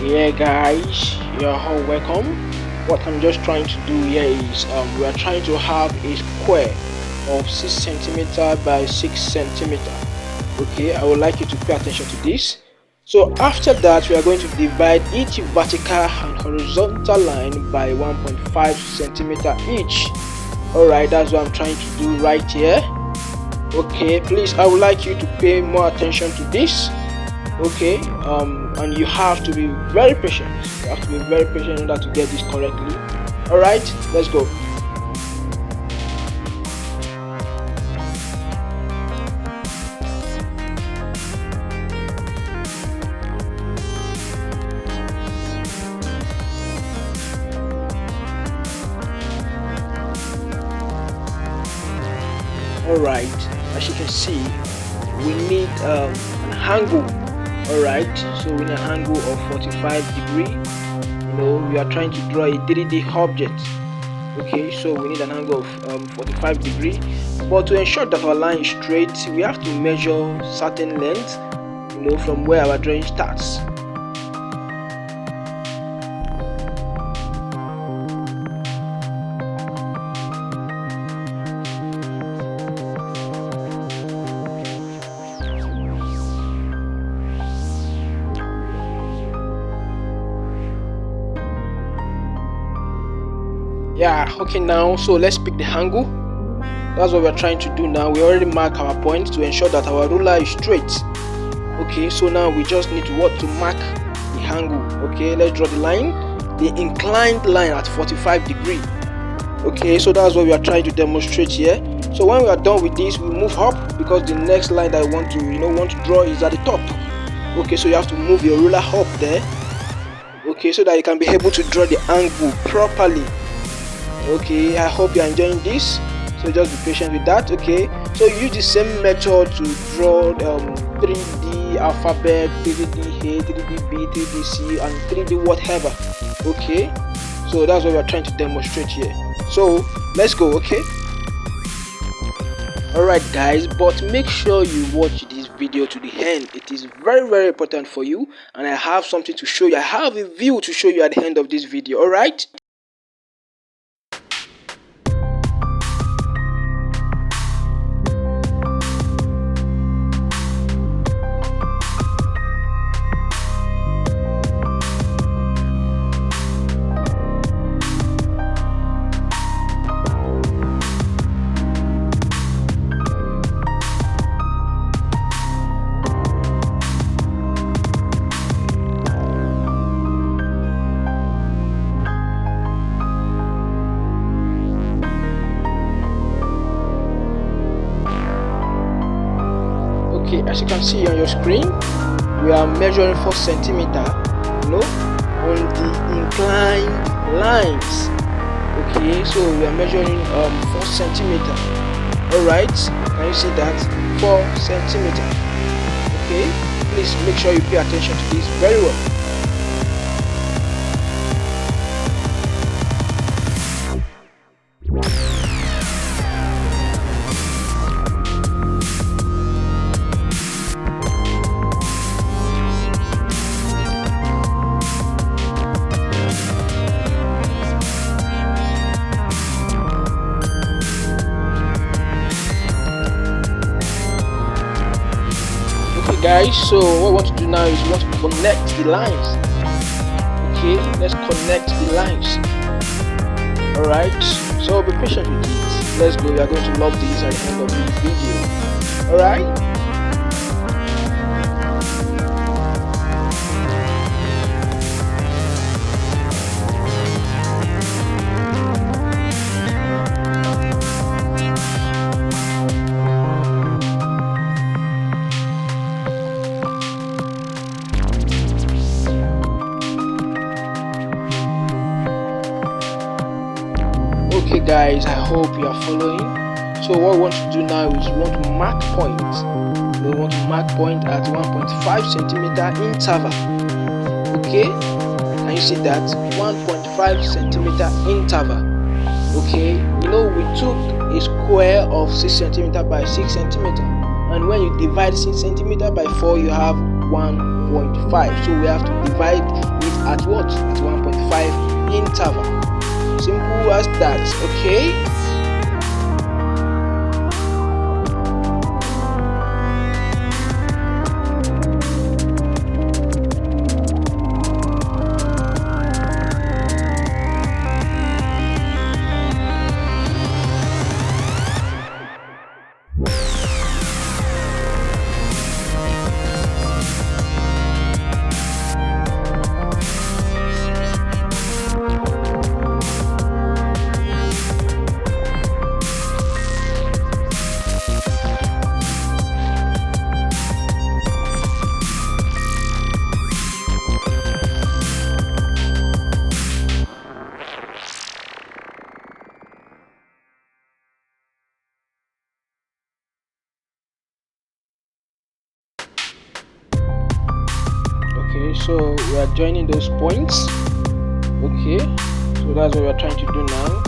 Yeah, guys, you're all welcome. What I'm just trying to do here is we are trying to have a square of 6 centimeter by 6 centimeter. Okay, I would like you to pay attention to this. So after that, we are going to divide each vertical and horizontal line by 1.5 centimeter each. Alright, that's what I'm trying to do right here. Okay, please, I would like you to pay more attention to this. Okay, and you have to be very patient. You have to be very patient in order to get this correctly. All right, let's go. All right, as you can see, we need an angle. All right, so we need an angle of 45 degree. We are trying to draw a 3D object. Okay, so we need an angle of 45 degree, but to ensure that our line is straight, we have to measure certain length, from where our drawing starts. Yeah, okay, now so let's pick the angle. That's what we're trying to do now. We already mark our point to ensure that our ruler is straight. Okay, so now we just need to mark the angle. Okay, let's draw the line, the inclined line at 45 degree. Okay, so that's what we are trying to demonstrate here. So when we are done with this, we move up because the next line that I want to draw is at the top. Okay, so you have to move your ruler up there. Okay, so that you can be able to draw the angle properly. Okay, I hope you're enjoying this, so just be patient with that. Okay, so use the same method to draw 3D alphabet, 3D A, 3D B, 3D C, and 3D whatever. Okay, so that's what we're trying to demonstrate here. So let's go. Okay, alright guys, but make sure you watch this video to the end. It is very important for you, and I have something to show you. I have a view to show you at the end of this video. Alright. Okay, as you can see on your screen, we are measuring 4 centimeter, on the inclined lines. Okay, so we are measuring 4 centimeter. Alright, can you see that? 4 centimeter. Okay, please make sure you pay attention to this very well. Guys, so what we want to do now is we want to connect the lines. Okay, let's connect the lines. Alright, so be patient with it. Let's go. You are going to love this at the end of this video. Alright. Okay guys, I hope you are following. So what we want to do now is we want to mark point. We want to mark point at 1.5 centimeter interval. Okay, can you see that? 1.5 centimeter interval. Okay, we took a square of 6 centimeter by 6 centimeter, and when you divide 6 centimeter by 4, you have 1.5. So we have to divide it at what? At 1.5 interval. Simple as that, okay? Okay, so we are joining those points. Okay, so that's what we are trying to do now.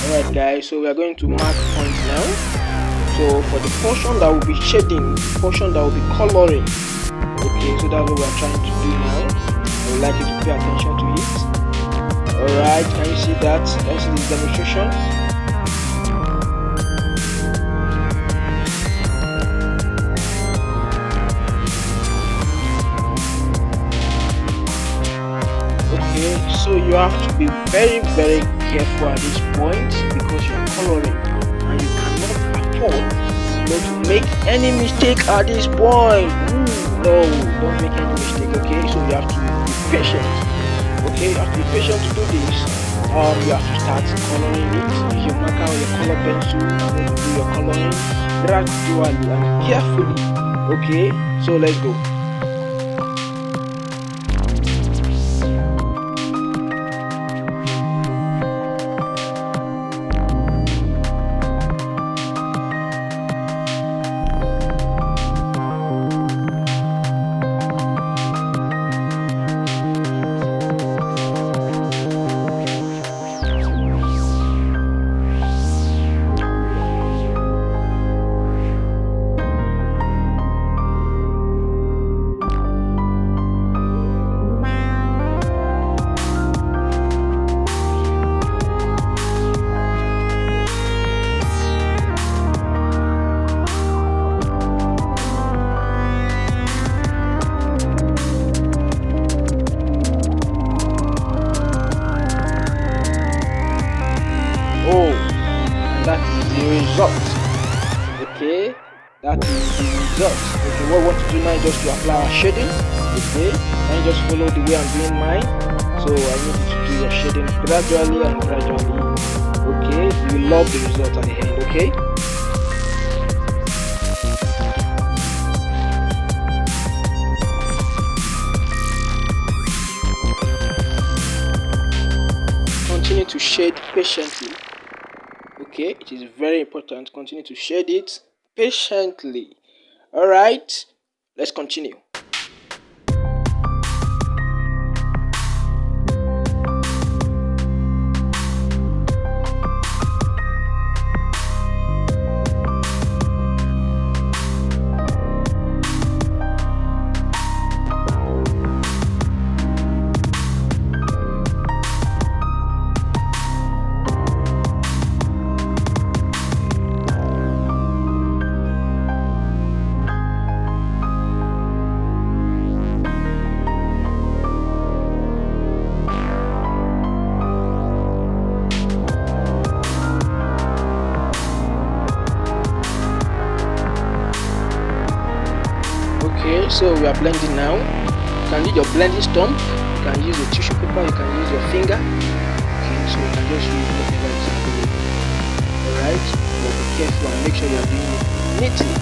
Alright guys, so we are going to mark points now. So for the portion that will be shading, portion that will be coloring, okay, so that's what we are trying to do now. I would like you to pay attention to it. Alright, can you see that? Can you see this demonstration? Okay, so you have to be very careful at this point because you're coloring and you cannot afford not to make any mistake at this point. No, don't make any mistake, okay? So you have to be patient, okay? You have to be patient to do this. You have to start coloring it. Use your marker or your color pencil to do your coloring gradually and carefully, okay? So let's go. Result, okay, that is the result. Okay, what we want to do now is just to apply our shading, okay, and just follow the way I'm doing mine. So I need you to do your shading gradually and gradually, okay. You love the result at the end, okay. Continue to shade patiently. Okay, it is very important. Continue to shade it patiently. All right, let's continue. Okay, so we are blending now. You can use your blending stump, you can use a tissue paper, you can use your finger. Okay, so you can just use whatever is available. Alright, but be careful and make sure you are doing it neatly.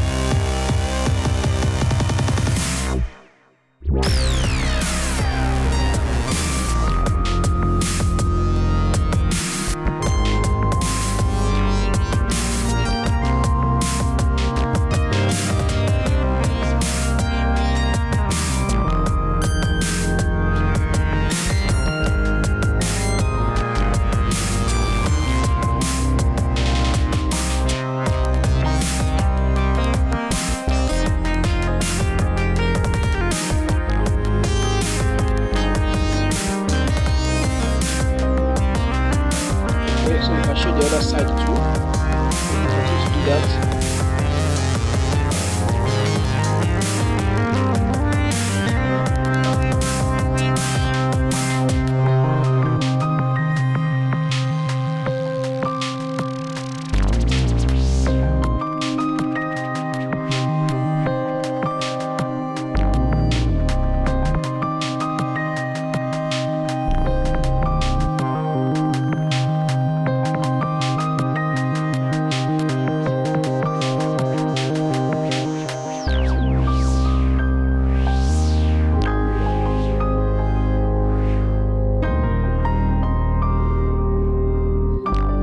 Show the other side too. Continue to do that.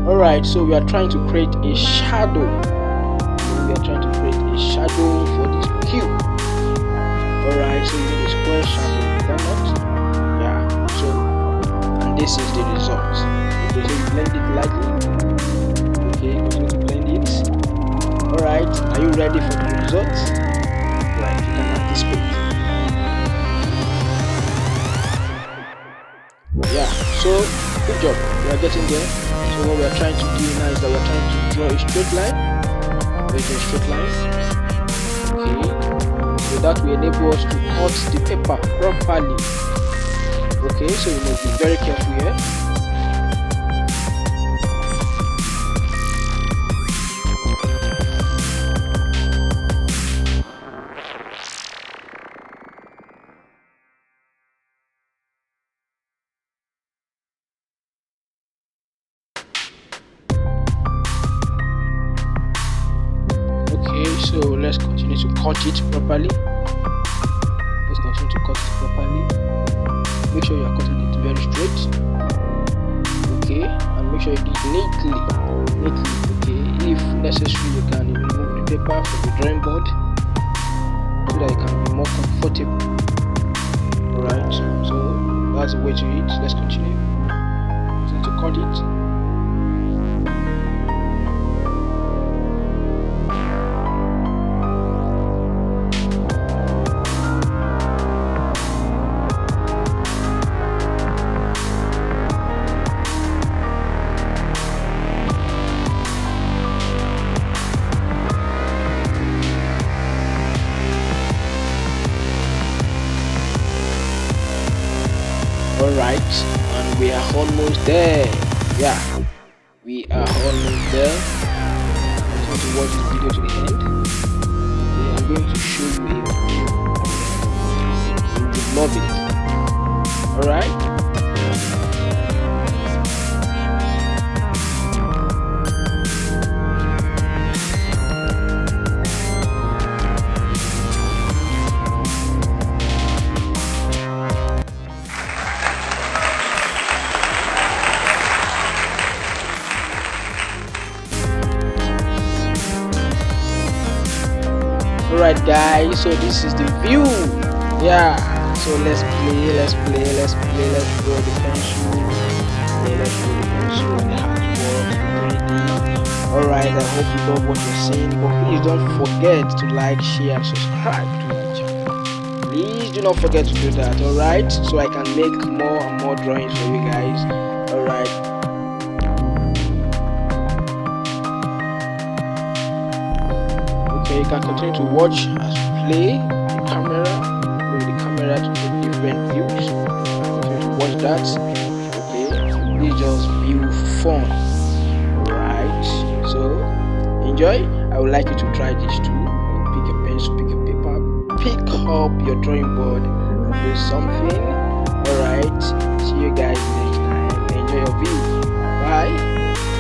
Alright, so we are trying to create a shadow. We are trying to create a shadow for this cube. Alright, so you need a square shadow. Is that not? Yeah, so, and this is the result. Okay, so you blend it lightly. Okay, continue to blend it. Alright, are you ready for the result? Like you can anticipate. Yeah, so good job, we are getting there. So what we are trying to do now is that we are trying to draw a straight line. There's a straight line. Okay, so that will enable us to cut the paper properly. Okay, so you must be very careful here. So let's continue to cut it properly. Let's continue to cut it properly. Make sure you are cutting it very straight. Okay, and make sure you do it neatly. Okay, if necessary, you can remove the paper from the drawing board so that it can be more comfortable. Alright, so that's the way to it. Let's continue. Continue to cut it. Alright, and we are almost there. Yeah, we are almost there. I want to watch this video to the end. Okay, I'm going to show you a video. You will love it. Alright. Alright guys, so this is the view. Yeah, so let's play, let's draw the pencil. Yeah, let's draw the pencil, the artwork, the 3D. Alright, I hope you love what you're seeing, but please don't forget to like, share and subscribe to my channel. Please do not forget to do that, alright, so I can make more and more drawings for you guys. Alright. Okay, you can continue to watch as we play the camera to the different views. Continue to watch that. Okay, it's just view fun. Alright, so enjoy. I would like you to try this too. Pick a pencil, pick a paper, pick up your drawing board and do something. Alright, see you guys next time. Enjoy your view. Bye.